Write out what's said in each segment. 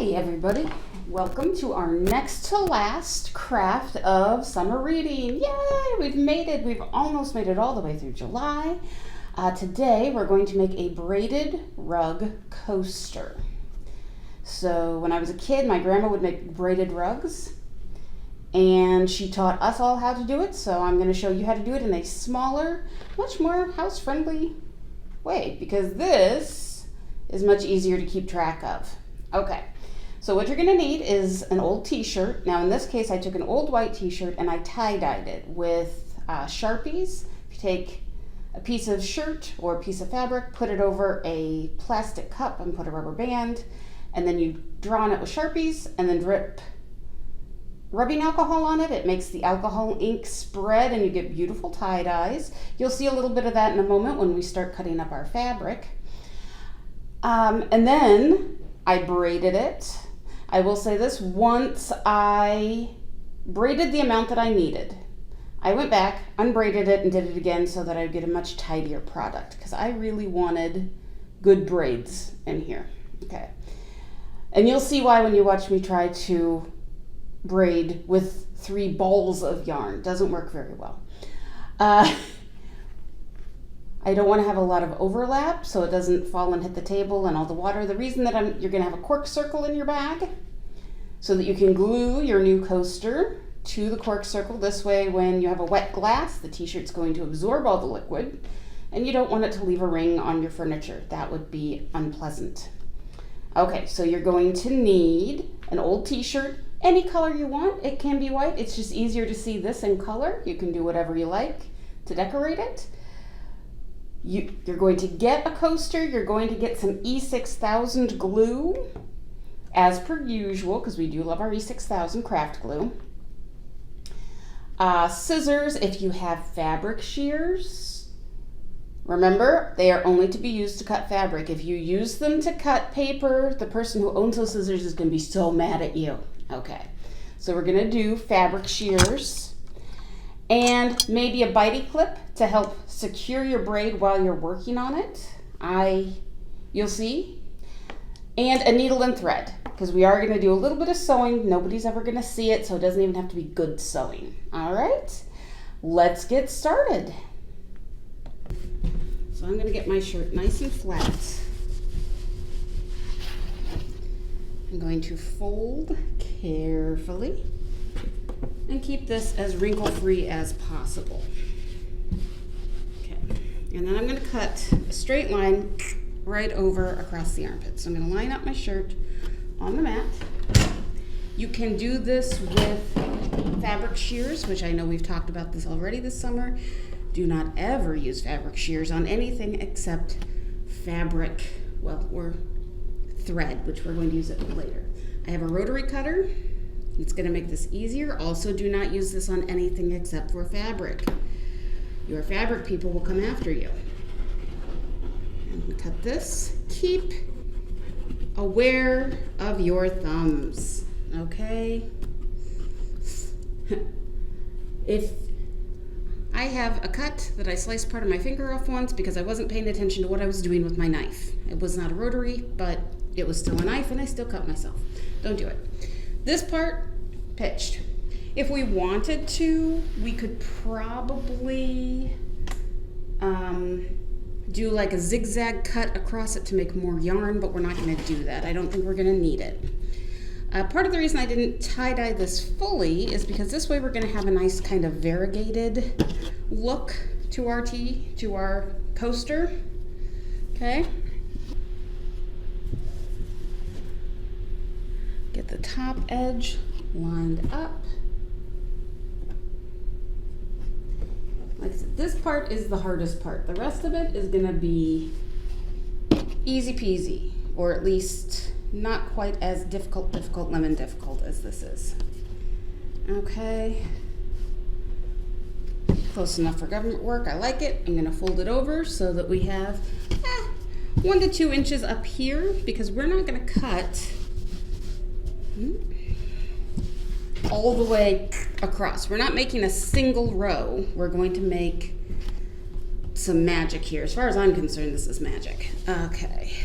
Hey everybody, welcome to our next to last craft of summer reading. Yay, we've made it. We've almost made it all the way through July. Today we're going to make a braided rug coaster. So when I was a kid, my grandma would make braided rugs and she taught us all how to do it. So I'm going to show you how to do it in a smaller, much more house-friendly way because this is much easier to keep track of. Okay, so what you're going to need is an old t-shirt. Now in this case I took an old white t-shirt and I tie-dyed it with Sharpies. If you take a piece of shirt or a piece of fabric, put it over a plastic cup and put a rubber band, and then you draw on it with Sharpies and then drip rubbing alcohol on it. It makes the alcohol ink spread and you get beautiful tie-dyes. You'll see a little bit of that in a moment when we start cutting up our fabric. And then I braided it. I will say this, once I braided the amount that I needed, I went back, unbraided it, and did it again so that I would get a much tidier product because I really wanted good braids in here. Okay. And you'll see why when you watch me try to braid with 3 balls of yarn. It doesn't work very well. I don't want to have a lot of overlap so it doesn't fall and hit the table and all the water. The reason that you're going to have a cork circle in your bag so that you can glue your new coaster to the cork circle. This way when you have a wet glass, the t-shirt's going to absorb all the liquid and you don't want it to leave a ring on your furniture. That would be unpleasant. Okay, so you're going to need an old t-shirt, any color you want. It can be white. It's just easier to see this in color. You can do whatever you like to decorate it. You're going to get a coaster. You're going to get some E6000 glue, as per usual, because we do love our E6000 craft glue. Scissors, if you have fabric shears. Remember, they are only to be used to cut fabric. If you use them to cut paper, the person who owns those scissors is going to be so mad at you. Okay, so we're going to do fabric shears. And maybe a bitey clip to help secure your braid while you're working on it. You'll see. And a needle and thread, because we are going to do a little bit of sewing. Nobody's ever going to see it, so it doesn't even have to be good sewing. All right, let's get started. So I'm going to get my shirt nice and flat. I'm going to fold carefully and keep this as wrinkle-free as possible. Okay, and then I'm going to cut a straight line right over across the armpit. So I'm going to line up my shirt on the mat. You can do this with fabric shears, which I know we've talked about this already this summer. Do not ever use fabric shears on anything except fabric, or thread, which we're going to use it later. I have a rotary cutter. It's going to make this easier. Also, do not use this on anything except for fabric. Your fabric people will come after you. And cut this. Keep aware of your thumbs, okay? If I have a cut that I sliced part of my finger off once because I wasn't paying attention to what I was doing with my knife. It was not a rotary, but it was still a knife and I still cut myself. Don't do it. This part, pitched. If we wanted to, we could probably do like a zigzag cut across it to make more yarn, but we're not going to do that. I don't think we're going to need it. Part of the reason I didn't tie-dye this fully is because this way we're going to have a nice kind of variegated look to our coaster. Okay. Get the top edge lined up. Like I said, this part is the hardest part. The rest of it is going to be easy peasy, or at least not quite as difficult as this is. Okay. Close enough for government work. I like it. I'm going to fold it over so that we have 1 to 2 inches up here because we're not going to cut all the way across. We're not making a single row. We're going to make some magic here. As far as I'm concerned, this is magic. Okay.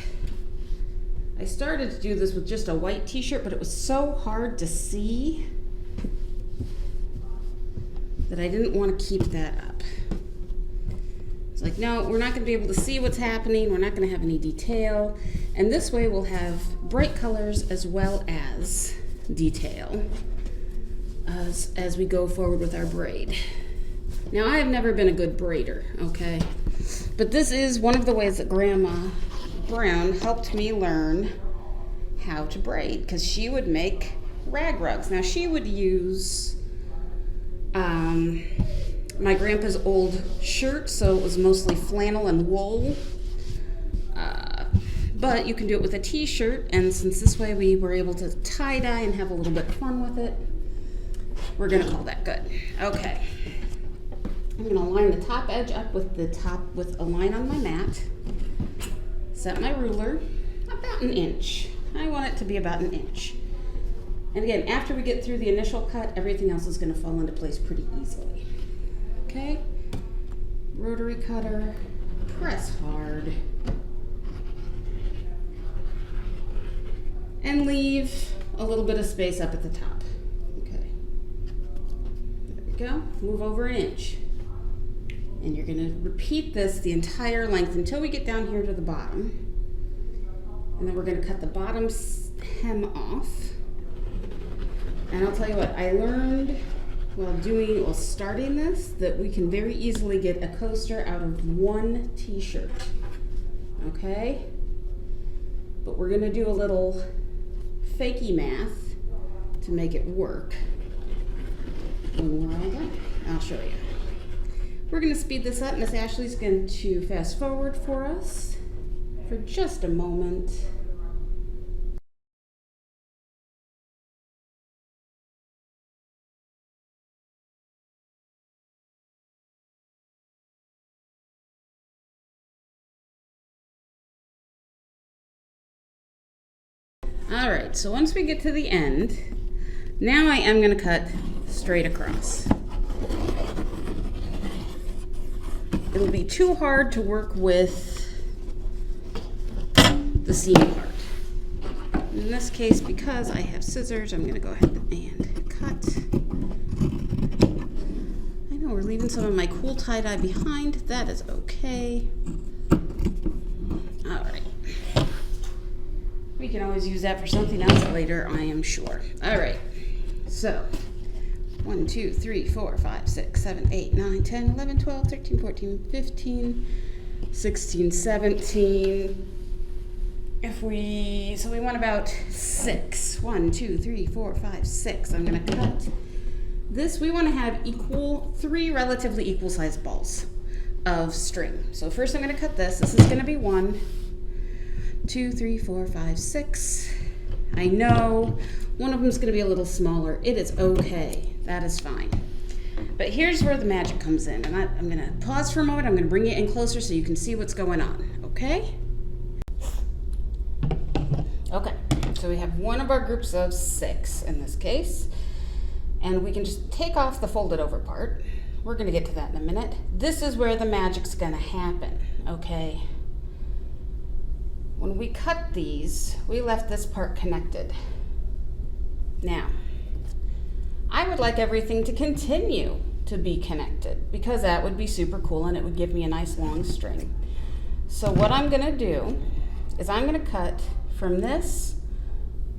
I started to do this with just a white t-shirt, but it was so hard to see that I didn't want to keep that up. It's like, no, we're not going to be able to see what's happening. We're not going to have any detail. And this way we'll have bright colors as well as detail as we go forward with our braid. Now, I have never been a good braider, okay? But this is one of the ways that Grandma Brown helped me learn how to braid, because she would make rag rugs. Now, she would use my grandpa's old shirt, so it was mostly flannel and wool. But you can do it with a t-shirt, and since this way we were able to tie-dye and have a little bit of fun with it, we're gonna call that good. Okay. I'm gonna line the top edge up with a line on my mat. Set my ruler about an inch. I want it to be about an inch. And again, after we get through the initial cut, everything else is gonna fall into place pretty easily. Okay? Rotary cutter, press hard. And leave a little bit of space up at the top. Okay. There we go. Move over an inch. And you're gonna repeat this the entire length until we get down here to the bottom. And then we're gonna cut the bottom hem off. And I'll tell you what, I learned while starting this, that we can very easily get a coaster out of one t-shirt. Okay? But we're gonna do a little fakey math to make it work when we're all done. I'll show you. We're going to speed this up. Miss Ashley's going to fast forward for us for just a moment. All right, so once we get to the end, now I am going to cut straight across. It'll be too hard to work with the seam part. In this case, because I have scissors, I'm going to go ahead and cut. I know we're leaving some of my cool tie-dye behind. That is okay. All right. We can always use that for something else later, I am sure. All right, so 1, 2, 3, 4, 5, 6, 7, 8, 9, 10, 11, 12, 13, 14, 15, 16, 17. So we want about 6. 1, 2, 3, 4, 5, 6. I'm gonna cut this. We wanna have 3 relatively equal sized balls of string. So first I'm gonna cut this. This is gonna be 1, 2, 3, 4, 5, 6. I know one of them is going to be a little smaller. It is okay. That is fine. But here's where the magic comes in. And I'm going to pause for a moment. I'm going to bring you in closer so you can see what's going on. Okay? Okay. So we have one of our groups of 6 in this case. And we can just take off the folded over part. We're going to get to that in a minute. This is where the magic's going to happen. Okay? When we cut these, we left this part connected. Now, I would like everything to continue to be connected because that would be super cool and it would give me a nice long string. So what I'm gonna do is I'm gonna cut from this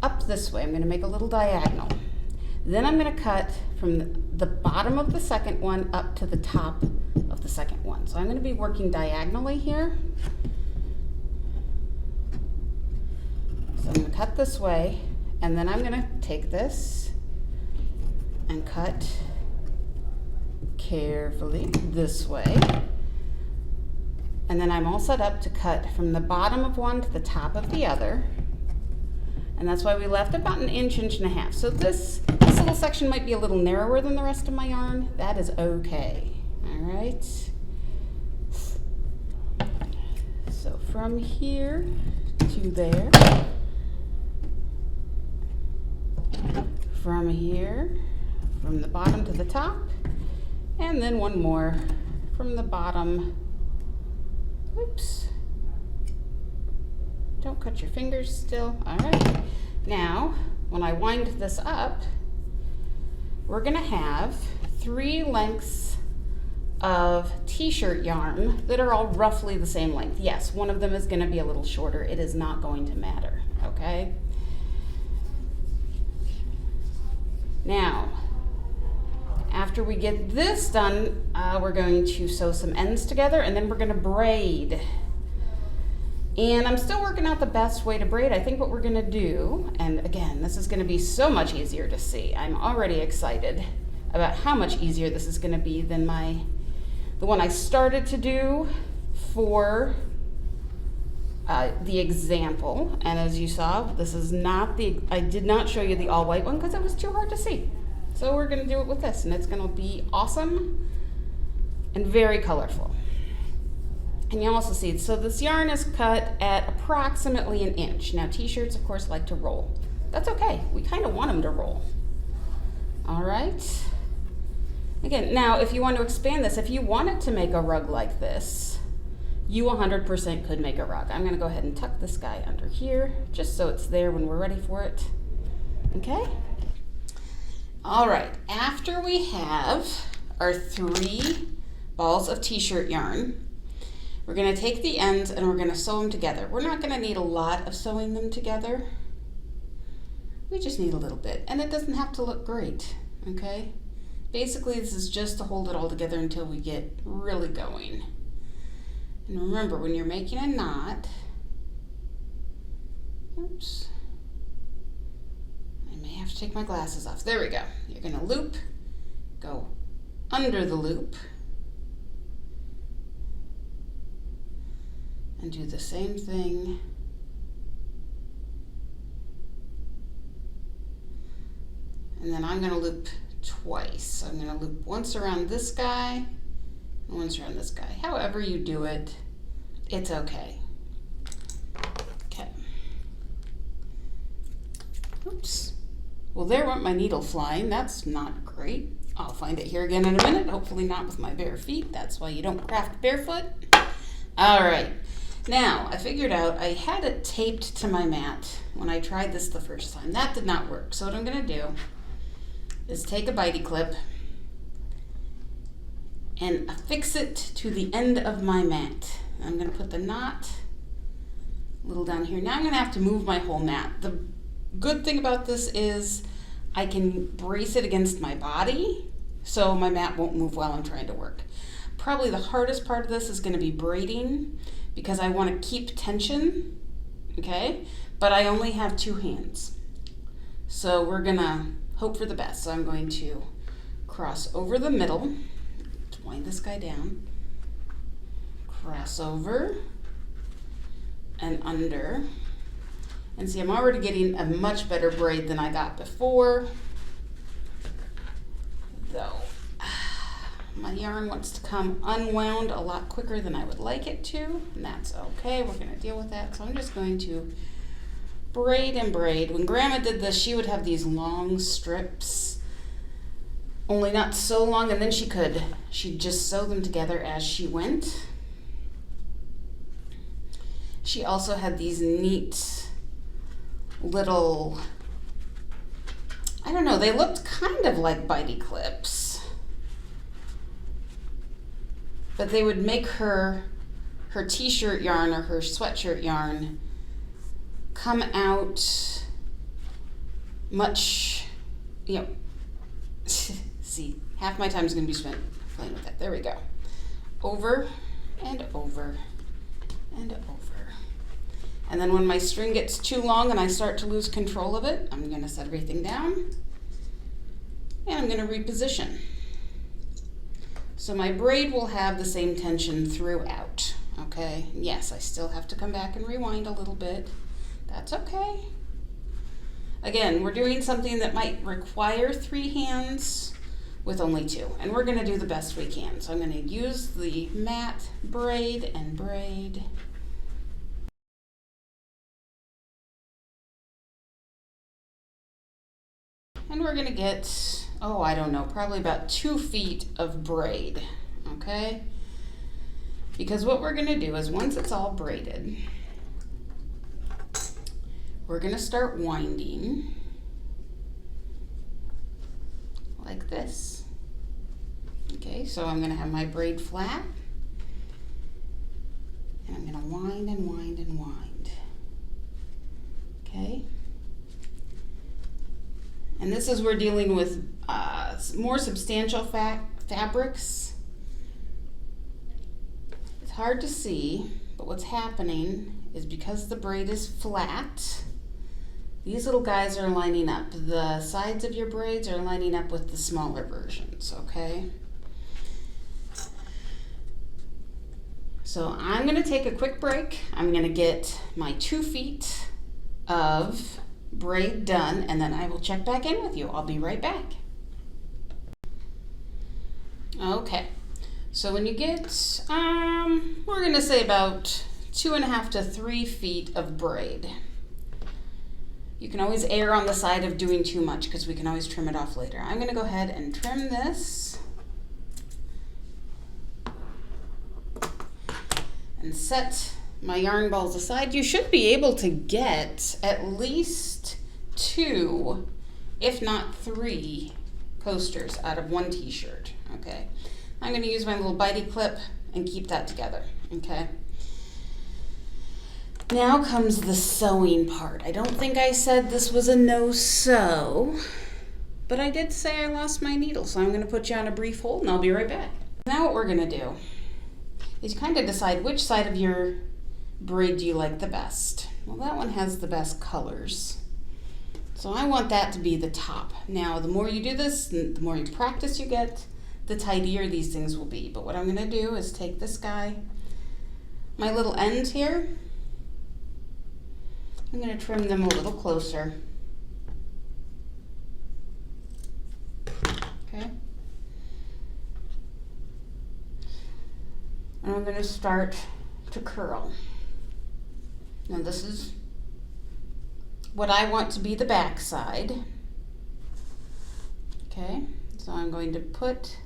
up this way. I'm gonna make a little diagonal. Then I'm gonna cut from the bottom of the second one up to the top of the second one. So I'm gonna be working diagonally here. So I'm going to cut this way, and then I'm going to take this and cut carefully this way. And then I'm all set up to cut from the bottom of one to the top of the other. And that's why we left about an inch, inch and a half. So this little section might be a little narrower than the rest of my yarn. That is okay. All right. So from here to there. From here, from the bottom to the top, and then one more from the bottom, Don't cut your fingers still. All right. Now, when I wind this up, we're gonna have 3 lengths of t-shirt yarn that are all roughly the same length. Yes, one of them is gonna be a little shorter. It is not going to matter, okay? Now, after we get this done, we're going to sew some ends together and then we're gonna braid. And I'm still working out the best way to braid. I think what we're gonna do, and again, this is gonna be so much easier to see. I'm already excited about how much easier this is gonna be than the one I started to do for the example. And as you saw, this is not I did not show you the all white one because it was too hard to see. So we're gonna do it with this and it's gonna be awesome and very colorful. And you also see, so this yarn is cut at approximately 1 inch. Now t-shirts of course like to roll. That's okay, we kind of want them to roll. All right. Again, now if you want to expand this, if you wanted to make a rug like this, you 100% could make a rug. I'm gonna go ahead and tuck this guy under here, just so it's there when we're ready for it. Okay? All right, after we have our 3 balls of t-shirt yarn, we're gonna take the ends and we're gonna sew them together. We're not gonna need a lot of sewing them together. We just need a little bit, and it doesn't have to look great, okay? Basically, this is just to hold it all together until we get really going. And remember, when you're making a knot, oops, I may have to take my glasses off. There we go. You're gonna loop, go under the loop, and do the same thing and then I'm gonna loop twice. So I'm gonna loop once around this guy and once around this guy. However you do it, it's okay. Okay. Oops. Well, there went my needle flying. That's not great. I'll find it here again in a minute, hopefully not with my bare feet. That's why you don't craft barefoot. All right. Now, I figured out I had it taped to my mat when I tried this the first time. That did not work. So what I'm gonna do is take a bitey clip and affix it to the end of my mat. I'm gonna put the knot a little down here. Now I'm gonna have to move my whole mat. The good thing about this is I can brace it against my body so my mat won't move while I'm trying to work. Probably the hardest part of this is gonna be braiding because I wanna keep tension, okay? But I only have 2 hands. So we're gonna hope for the best. So I'm going to cross over the middle, wind this guy down, cross over and under. And see, I'm already getting a much better braid than I got before. Though, my yarn wants to come unwound a lot quicker than I would like it to, and that's okay. We're gonna deal with that. So I'm just going to braid and braid. When Grandma did this, she would have these long strips, only not so long, and then she'd just sew them together as she went. She also had these neat little, I don't know, they looked kind of like bitey clips, but they would make her t-shirt yarn or her sweatshirt yarn come out much, see, half my time is going to be spent playing with that. There we go. Over and over and over. And then when my string gets too long and I start to lose control of it, I'm going to set everything down and I'm going to reposition. So my braid will have the same tension throughout, okay? Yes, I still have to come back and rewind a little bit. That's okay. Again, we're doing something that might require 3 hands with only 2, and we're going to do the best we can. So I'm going to use the mat, braid and braid. And we're going to get, oh, I don't know, probably about 2 feet of braid, okay? Because what we're going to do is once it's all braided, we're going to start winding like this. Okay, so I'm going to have my braid flat, and I'm going to wind and wind and wind. Okay, and this is we're dealing with more substantial fabrics. It's hard to see, but what's happening is because the braid is flat, these little guys are lining up. The sides of your braids are lining up with the smaller versions, okay? So I'm going to take a quick break. I'm going to get my 2 feet of braid done, and then I will check back in with you. I'll be right back. Okay, so when you get, we're going to say about 2.5 to 3 feet of braid. You can always err on the side of doing too much because we can always trim it off later. I'm going to go ahead and trim this and set my yarn balls aside. You should be able to get at least 2, if not 3, coasters out of 1 t-shirt, okay? I'm going to use my little bitey clip and keep that together, okay? Now comes the sewing part. I don't think I said this was a no-sew, but I did say I lost my needle, so I'm going to put you on a brief hold and I'll be right back. Now what we're going to do is kind of decide which side of your braid do you like the best. Well, that one has the best colors, so I want that to be the top. Now, the more you do this, the more you practice you get, the tidier these things will be. But what I'm going to do is take this guy, my little ends here, I'm going to trim them a little closer. Okay. And I'm going to start to curl. Now this is what I want to be the back side. Okay, so I'm going to put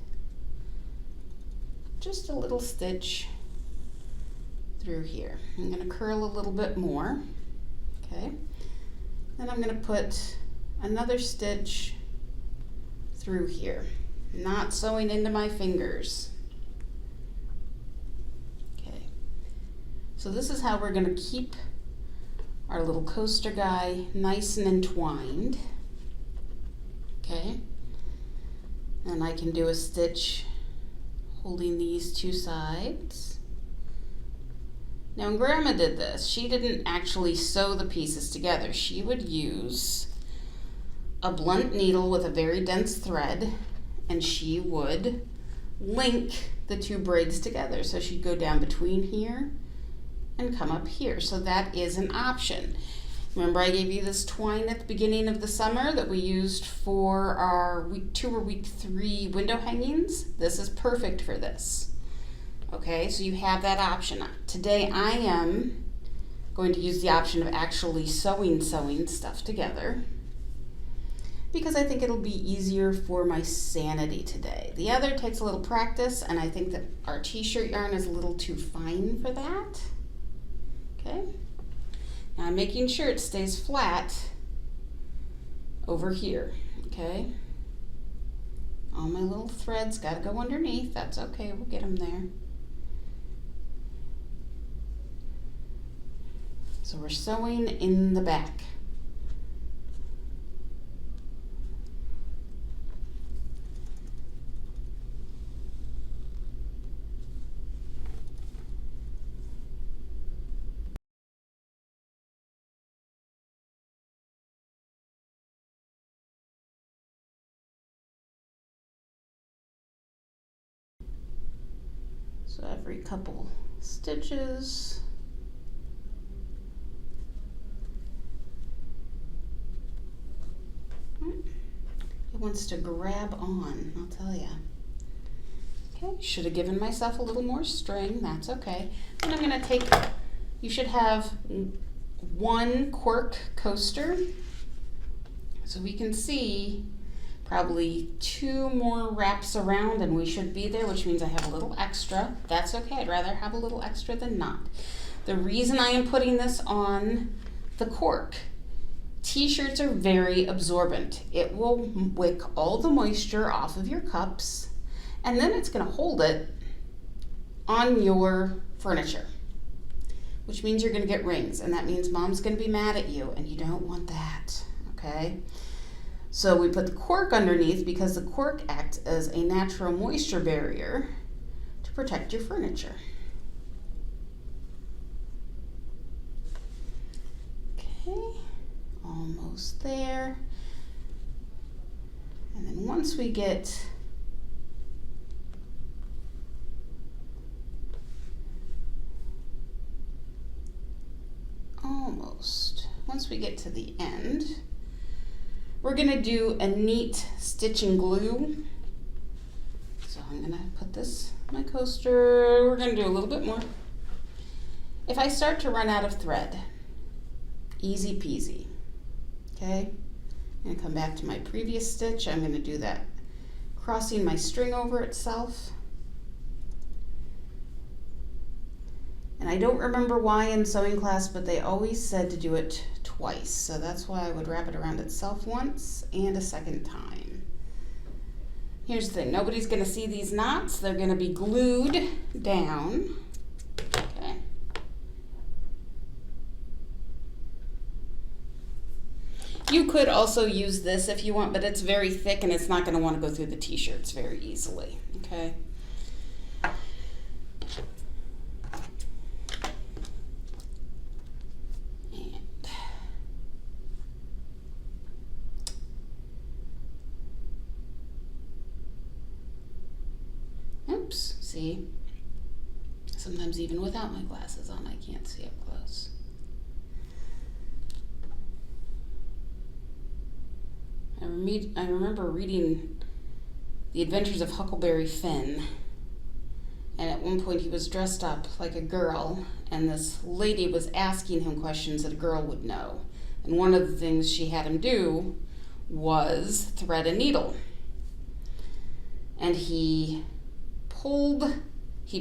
just a little stitch through here. I'm going to curl a little bit more. Okay, then I'm going to put another stitch through here, not sewing into my fingers. Okay, so this is how we're going to keep our little coaster guy nice and entwined. Okay, and I can do a stitch holding these 2 sides. Now, when Grandma did this, she didn't actually sew the pieces together. She would use a blunt needle with a very dense thread, and she would link the 2 braids together. So she'd go down between here and come up here. So that is an option. Remember I gave you this twine at the beginning of the summer that we used for our week 2 or week 3 window hangings? This is perfect for this. Okay, so you have that option. Today I am going to use the option of actually sewing stuff together because I think it'll be easier for my sanity today. The other takes a little practice, and I think that our t-shirt yarn is a little too fine for that. Okay, now I'm making sure it stays flat over here. Okay, all my little threads got to go underneath. That's okay, we'll get them there. So we're sewing in the back. So every couple stitches, it wants to grab on, I'll tell you. Okay, should have given myself a little more string, that's okay. Then I'm going to take, you should have 1 cork coaster, so we can see probably 2 more wraps around and we should be there, which means I have a little extra. That's okay, I'd rather have a little extra than not. The reason I am putting this on the cork T-shirts are very absorbent. It will wick all the moisture off of your cups, and then it's going to hold it on your furniture, which means you're going to get rings, and that means mom's going to be mad at you, and you don't want that, okay? So we put the cork underneath because the cork acts as a natural moisture barrier to protect your furniture. Okay, almost there. And then once we get once we get to the end, we're going to do a neat stitch and glue. So I'm going to put this on my coaster. We're going to do a little bit more. If I start to run out of thread, easy peasy. Okay? I'm going to come back to my previous stitch. I'm going to do that, crossing my string over itself. And I don't remember why in sewing class, but they always said to do it twice. So that's why I would wrap it around itself once and a second time. Here's the thing, nobody's gonna see these knots. They're gonna be glued down. Okay. You could also use this if you want, but it's very thick and it's not gonna wanna go through the t-shirts very easily, okay? Oops, see? Sometimes even without my glasses on, I can't see up close. I remember reading The Adventures of Huckleberry Finn, and at one point he was dressed up like a girl, and this lady was asking him questions that a girl would know. And one of the things she had him do was thread a needle. And he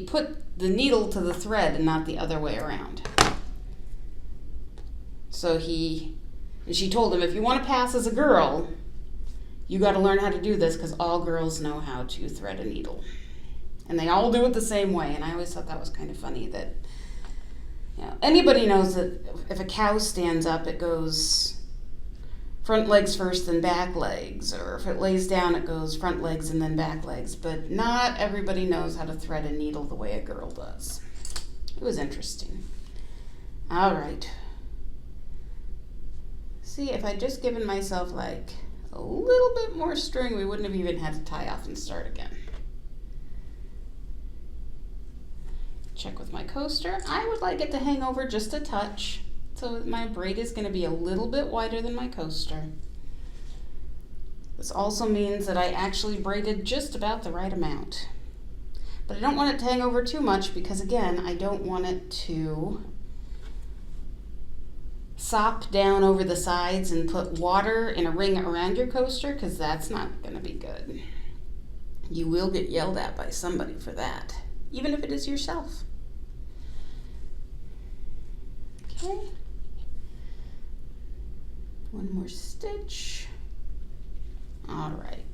put the needle to the thread and not the other way around. So she told him, if you want to pass as a girl, you got to learn how to do this because all girls know how to thread a needle. And they all do it the same way. And I always thought that was kind of funny that, you know, anybody knows that if a cow stands up, it goes front legs first, then back legs, or if it lays down, it goes front legs and then back legs. But not everybody knows how to thread a needle the way a girl does. It was interesting. All right. See, if I'd just given myself like a little bit more string, we wouldn't have even had to tie off and start again. Check with my coaster. I would like it to hang over just a touch. So my braid is going to be a little bit wider than my coaster. This also means that I actually braided just about the right amount. But I don't want it to hang over too much because, again, I don't want it to sop down over the sides and put water in a ring around your coaster, because that's not going to be good. You will get yelled at by somebody for that, even if it is yourself. Okay. One more stitch. All right.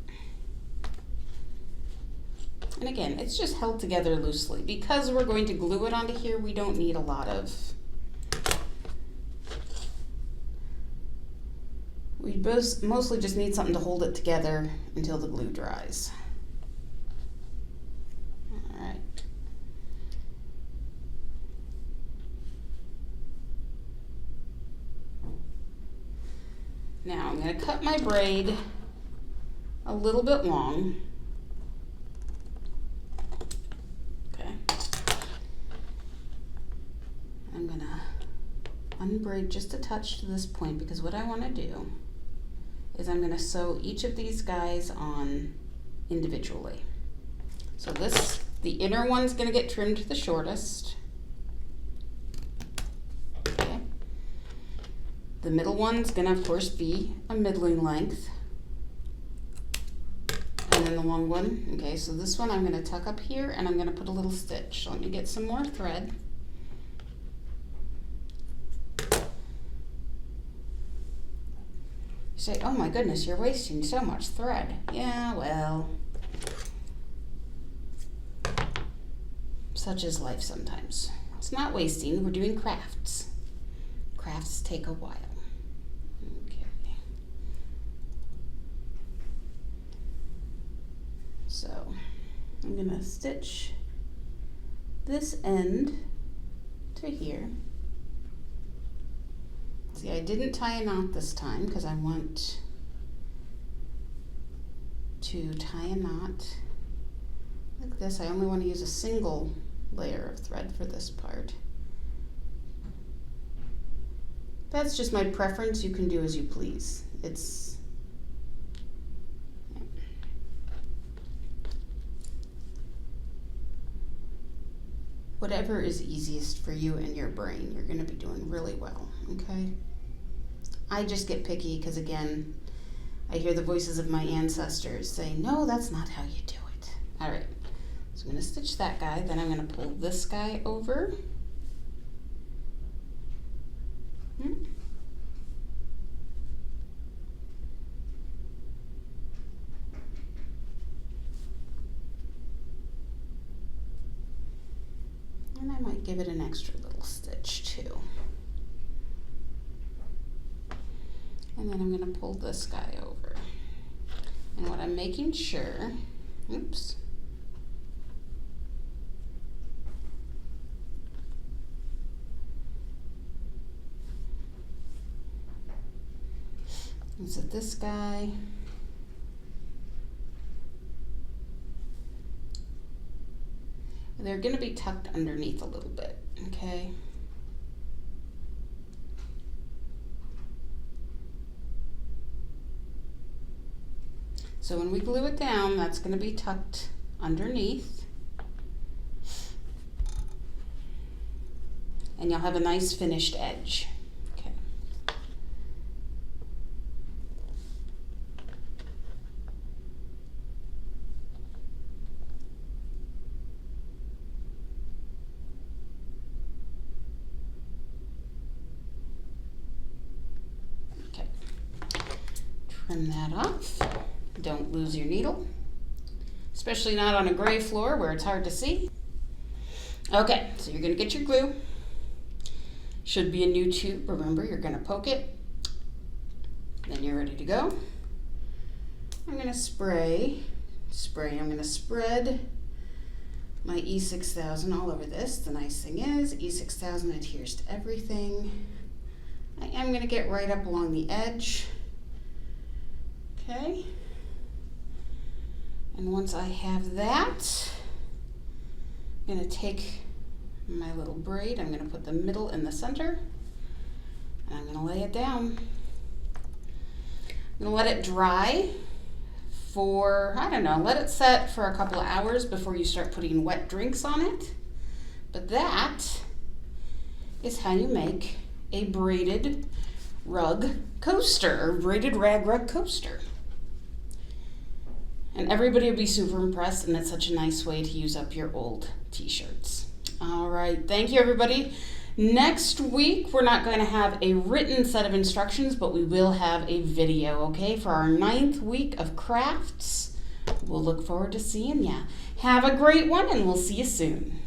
And again, it's just held together loosely. Because we're going to glue it onto here, we don't need a lot of... We mostly just need something to hold it together until the glue dries. All right. Now I'm going to cut my braid a little bit long. Okay. I'm going to unbraid just a touch to this point, because what I want to do is I'm going to sew each of these guys on individually. So the inner one's going to get trimmed to the shortest. Okay. The middle one's going to, of course, be a middling length. And then the long one, okay, so this one I'm going to tuck up here and I'm going to put a little stitch. So let me get some more thread. say, oh my goodness, you're wasting so much thread. Yeah, well, such is life sometimes. It's not wasting, we're doing crafts. Crafts take a while. Okay. So I'm gonna stitch this end to here. See, I didn't tie a knot this time because I want to tie a knot like this. I only want to use a single layer of thread for this part. That's just my preference. You can do as you please. It's whatever is easiest for you and your brain. You're going to be doing really well, okay? I just get picky because, again, I hear the voices of my ancestors saying, no, that's not how you do it. All right, so I'm going to stitch that guy, then I'm going to pull this guy over. And I might give it an extra little stitch too. And then I'm going to pull this guy over. And what I'm making sure, oops, is that this guy, they're going to be tucked underneath a little bit, okay? So when we glue it down, that's going to be tucked underneath. And you'll have a nice finished edge. Okay. Okay. Trim that off. Don't lose your needle, especially not on a gray floor where it's hard to see. Okay, so you're gonna get your glue. Should be a new tube. Remember, you're gonna poke it. Then you're ready to go. I'm gonna spray. I'm gonna spread my E6000 all over this. The nice thing is E6000 adheres to everything. I am gonna get right up along the edge. Okay. And once I have that, I'm going to take my little braid, I'm going to put the middle in the center, and I'm going to lay it down. I'm going to let it dry for, I don't know, let it set for a couple of hours before you start putting wet drinks on it. But that is how you make a braided rug coaster, or braided rag rug coaster. And everybody will be super impressed, and it's such a nice way to use up your old t-shirts. All right, thank you everybody. Next week, we're not going to have a written set of instructions, but we will have a video, okay, for our 9th week of crafts. We'll look forward to seeing ya. Have a great one, and we'll see you soon.